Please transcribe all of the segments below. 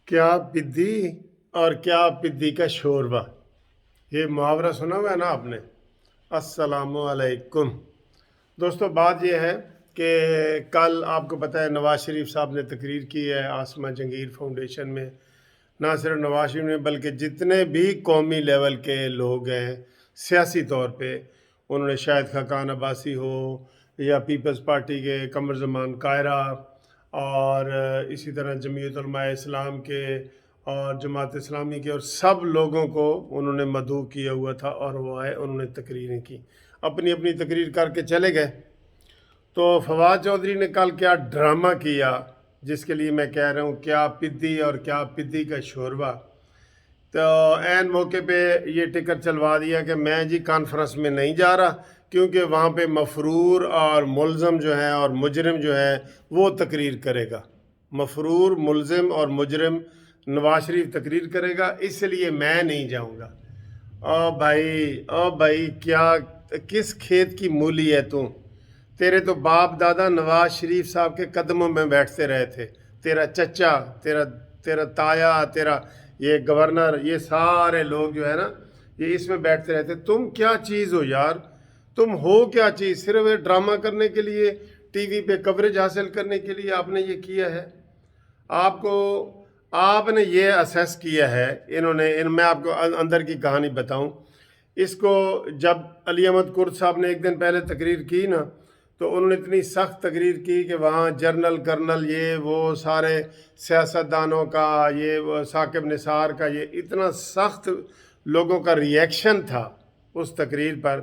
کیا پدی اور کیا پدی کا شوربہ، یہ محاورہ سنا ہوا ہے نا آپ نے؟ السلام علیکم دوستو، بات یہ ہے کہ کل آپ کو پتہ ہے نواز شریف صاحب نے تقریر کی ہے آسمہ جنگیر فاؤنڈیشن میں۔ نہ صرف نواز شریف نے بلکہ جتنے بھی قومی لیول کے لوگ ہیں سیاسی طور پہ، انہوں نے شاہد خاقان عباسی ہو یا پیپلز پارٹی کے قمر زمان قاہرہ اور اسی طرح جمعیت علماء اسلام کے اور جماعت اسلامی کے، اور سب لوگوں کو انہوں نے مدعو کیا ہوا تھا، اور وہ آئے انہوں نے تقریریں کی، اپنی اپنی تقریر کر کے چلے گئے۔ تو فواد چودھری نے کل کیا ڈرامہ کیا، جس کے لیے میں کہہ رہا ہوں کیا پدی اور کیا پدی کا شوربہ۔ تو عین موقع پہ یہ ٹکر چلوا دیا کہ میں جی کانفرنس میں نہیں جا رہا، کیونکہ وہاں پہ مفرور اور ملزم جو ہے اور مجرم جو ہے وہ تقریر کرے گا۔ مفرور، ملزم اور مجرم نواز شریف تقریر کرے گا، اس لیے میں نہیں جاؤں گا۔ او بھائی کیا کس کھیت کی مولی ہے تو؟ تیرے تو باپ دادا نواز شریف صاحب کے قدموں میں بیٹھتے رہے تھے، تیرا چچا، تیرا تایا، تیرا یہ گورنر، یہ سارے لوگ جو ہے نا یہ اس میں بیٹھتے رہتے۔ تم کیا چیز ہو یار؟ تم ہو کیا چیز؟ صرف یہ ڈرامہ کرنے کے لیے، ٹی وی پہ کوریج حاصل کرنے کے لیے آپ نے یہ کیا ہے؟ آپ نے یہ اسیس کیا ہے، میں آپ کو اندر کی کہانی بتاؤں۔ اس کو جب علی احمد کرد صاحب نے ایک دن پہلے تقریر کی نا، تو انہوں نے اتنی سخت تقریر کی کہ وہاں جنرل کرنل یہ وہ سارے سیاستدانوں کا، یہ ثاقب نثار کا، یہ اتنا سخت لوگوں کا ریئیکشن تھا اس تقریر پر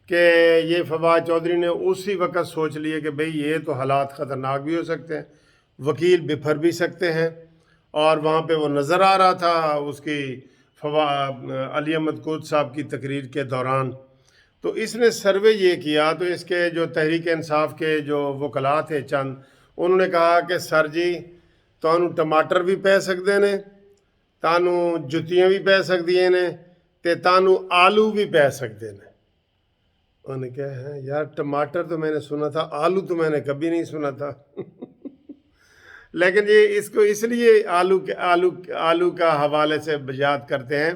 کہ یہ فواد چودھری نے اسی وقت سوچ لیے کہ بھئی یہ تو حالات خطرناک بھی ہو سکتے ہیں، وکیل بپھر بھی سکتے ہیں۔ اور وہاں پہ وہ نظر آ رہا تھا اس کی علی احمد کرد صاحب کی تقریر کے دوران۔ تو اس نے سروے یہ کیا، تو اس کے جو تحریک انصاف کے جو وکلاء تھے چند، انہوں نے کہا کہ سر جی تانوں ٹماٹر بھی پے سکتے نے، تانوں جتیاں بھی پے سکدیاں نے، تے تانوں آلو بھی پے سکتے نے۔ انہوں نے کہا ہے یار، ٹماٹر تو میں نے سنا تھا، آلو تو میں نے کبھی نہیں سنا تھا۔ لیکن یہ اس کو اس لیے آلو کا حوالے سے یاد کرتے ہیں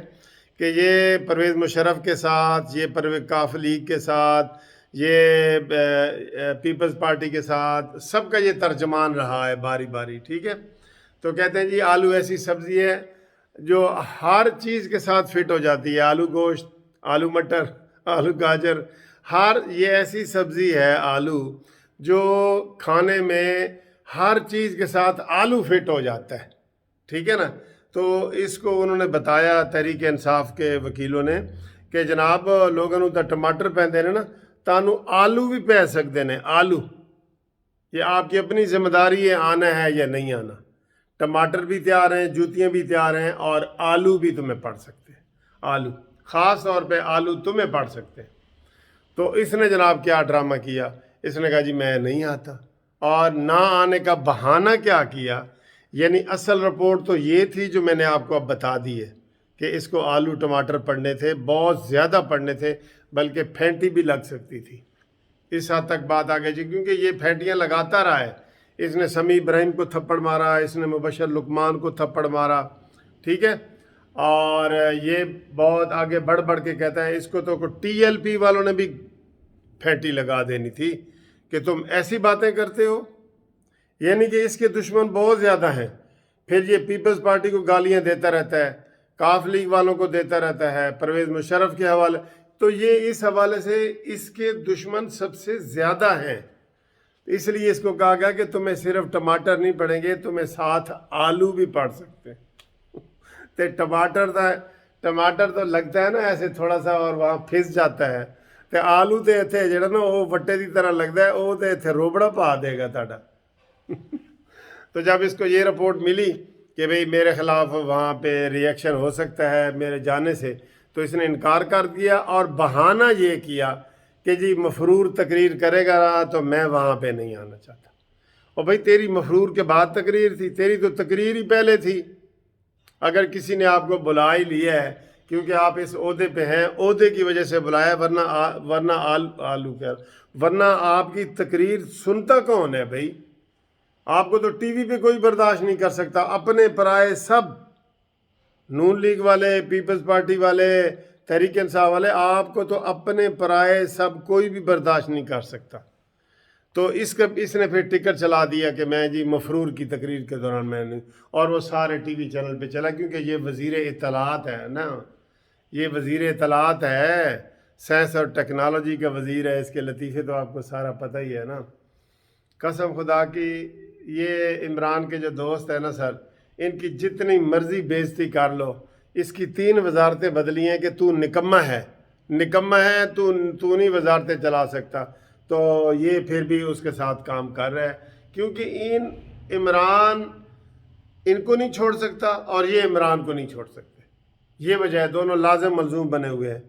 کہ یہ پرویز مشرف کے ساتھ، یہ پرویز کاف لیگ کے ساتھ، یہ پیپلز پارٹی کے ساتھ، سب کا یہ ترجمان رہا ہے باری باری، ٹھیک ہے؟ تو کہتے ہیں جی آلو ایسی سبزی ہے جو ہر چیز کے ساتھ فٹ ہو جاتی ہے، آلو گوشت، آلو مٹر، آلو گاجر، یہ ایسی سبزی ہے آلو جو کھانے میں ہر چیز کے ساتھ آلو فٹ ہو جاتا ہے، ٹھیک ہے نا؟ تو اس کو انہوں نے بتایا تحریک انصاف کے وکیلوں نے کہ جناب لوگوں تا ٹماٹر پیندے نے نا، تانوں آلو بھی پے سکتے ہیں۔ آلو یہ آپ کی اپنی ذمہ داری ہے، آنا ہے یا نہیں آنا۔ ٹماٹر بھی تیار ہیں، جوتیاں بھی تیار ہیں، اور آلو بھی تمہیں پڑ سکتے ہیں۔ آلو خاص طور پہ آلو تمہیں پڑ سکتے ہیں۔ تو اس نے جناب کیا ڈرامہ کیا، اس نے کہا جی میں نہیں آتا، اور نہ آنے کا بہانہ کیا کیا، یعنی اصل رپورٹ تو یہ تھی جو میں نے آپ کو اب بتا دی ہے کہ اس کو آلو ٹماٹر پڑنے تھے، بہت زیادہ پڑنے تھے، بلکہ پھینٹی بھی لگ سکتی تھی۔ اس حد تک بات آ گئی جی، کیونکہ یہ پھینٹیاں لگاتا رہا ہے۔ اس نے سمیع ابراہیم کو تھپڑ مارا، اس نے مبشر لقمان کو تھپڑ مارا، ٹھیک ہے؟ اور یہ بہت آگے بڑھ کے کہتا ہے اس کو تو ٹی ایل پی والوں نے بھی پھینٹی لگا دینی تھی کہ تم ایسی باتیں کرتے ہو، یعنی کہ اس کے دشمن بہت زیادہ ہیں۔ پھر یہ پیپلز پارٹی کو گالیاں دیتا رہتا ہے، کاف لیگ والوں کو دیتا رہتا ہے، پرویز مشرف کے حوالے، تو یہ اس حوالے سے اس کے دشمن سب سے زیادہ ہیں۔ اس لیے اس کو کہا گیا کہ تمہیں صرف ٹماٹر نہیں پڑیں گے، تمہیں ساتھ آلو بھی پڑ سکتے ہیں۔ ٹماٹر تو لگتا ہے نا ایسے تھوڑا سا اور وہاں پھس جاتا ہے، تے آلو تے اتنے جڑا نا وہ وٹے دی طرح لگتا ہے، وہ تے اتنے روبڑا پا دے گا تاڑا۔ تو جب اس کو یہ رپورٹ ملی کہ بھئی میرے خلاف وہاں پہ ریئیکشن ہو سکتا ہے میرے جانے سے، تو اس نے انکار کر دیا، اور بہانہ یہ کیا کہ جی مفرور تقریر کرے گا رہا تو میں وہاں پہ نہیں آنا چاہتا۔ اور بھئی تیری مفرور کے بعد تقریر تھی، تیری تو تقریر ہی پہلے تھی۔ اگر کسی نے آپ کو بلا ہی لیا ہے کیونکہ آپ اس عہدے پہ ہیں، عہدے کی وجہ سے بلایا، ورنہ آپ کی تقریر سنتا کون ہے بھئی؟ آپ کو تو ٹی وی پہ کوئی برداشت نہیں کر سکتا، اپنے پرائے سب، نون لیگ والے، پیپلز پارٹی والے، تحریک انصاف والے، آپ کو تو اپنے پرائے سب کوئی بھی برداشت نہیں کر سکتا۔ تو اس نے پھر ٹکٹ چلا دیا کہ میں جی مفرور کی تقریر کے دوران میں نے، اور وہ سارے ٹی وی چینل پہ چلا، کیونکہ یہ وزیر اطلاعات ہے نا، یہ وزیر اطلاعات ہے، سائنس اور ٹیکنالوجی کا وزیر ہے، اس کے لطیفے تو آپ کو سارا پتہ ہی ہے نا۔ قسم خدا کی، یہ عمران کے جو دوست ہیں نا سر، ان کی جتنی مرضی بےزتی کر لو، اس کی 3 وزارتیں بدلی ہیں کہ تو نکمہ ہے، نکمہ ہے، تو نہیں وزارتیں چلا سکتا، تو یہ پھر بھی اس کے ساتھ کام کر رہا ہے، کیونکہ عمران ان کو نہیں چھوڑ سکتا اور یہ عمران کو نہیں چھوڑ سکتے، یہ وجہ ہے، دونوں لازم ملزوم بنے ہوئے ہیں۔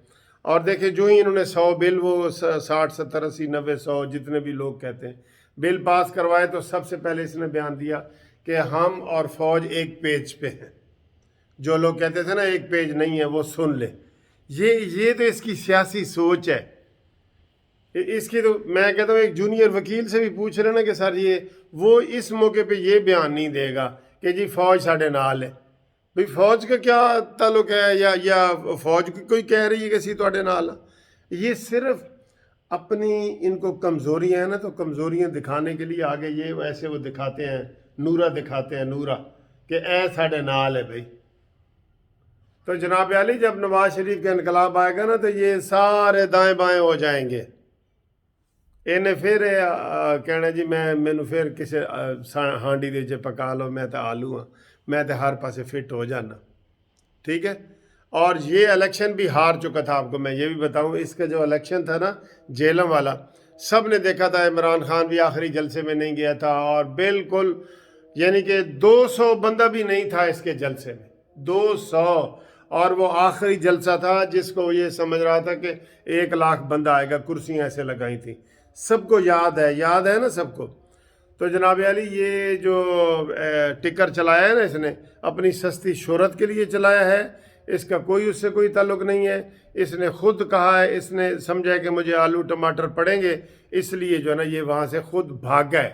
اور دیکھیں جو ہی انہوں نے 100 بل، وہ 60 70 80 90 100 جتنے بھی لوگ کہتے ہیں بل پاس کروائے، تو سب سے پہلے اس نے بیان دیا کہ ہم اور فوج ایک پیج پہ ہیں۔ جو لوگ کہتے تھے نا ایک پیج نہیں ہے، وہ سن لے، یہ تو اس کی سیاسی سوچ ہے۔ اس کی تو میں کہتا ہوں ایک جونیئر وکیل سے بھی پوچھ رہے نا کہ سر وہ اس موقع پہ یہ بیان نہیں دے گا کہ جی فوج ساڑھے نال ہے، بھئی فوج کا کیا تعلق ہے، یا فوج کوئی کہہ رہی ہے کہ سی تواڈے نال، یہ صرف اپنی ان کو کمزوریاں ہیں نا، تو کمزوریاں دکھانے کے لیے آگے یہ ایسے وہ دکھاتے ہیں، نورا دکھاتے ہیں، نورا کہ اے ساڑھے نال ہے بھائی۔ تو جناب عالی جب نواز شریف کا انقلاب آئے گا نا، تو یہ سارے دائیں بائیں ہو جائیں گے، انہیں پھر کہنا جی مینوں پھر کسی ہانڈی دے چ پکا لو، میں تو آلو ہاں، میں تو ہر پاسے فٹ ہو جانا، ٹھیک ہے۔ اور یہ الیکشن بھی ہار چکا تھا، آپ کو میں یہ بھی بتاؤں، اس کا جو الیکشن تھا نا جیلم والا، سب نے دیکھا تھا، عمران خان بھی آخری جلسے میں نہیں گیا تھا، اور بالکل یعنی کہ 200 بندہ بھی نہیں تھا اس کے جلسے میں، 200، اور وہ آخری جلسہ تھا جس کو یہ سمجھ رہا تھا کہ 1 لاکھ بندہ آئے گا، کرسیاں ایسے لگائی تھیں، سب کو یاد ہے نا سب کو۔ تو جناب علی یہ جو ٹکر چلایا ہے نا اس نے، اپنی سستی شہرت کے لیے چلایا ہے، اس کا اس سے کوئی تعلق نہیں ہے، اس نے خود کہا ہے، اس نے سمجھا ہے کہ مجھے آلو ٹماٹر پڑیں گے، اس لیے جو ہے نا یہ وہاں سے خود بھاگ گئے۔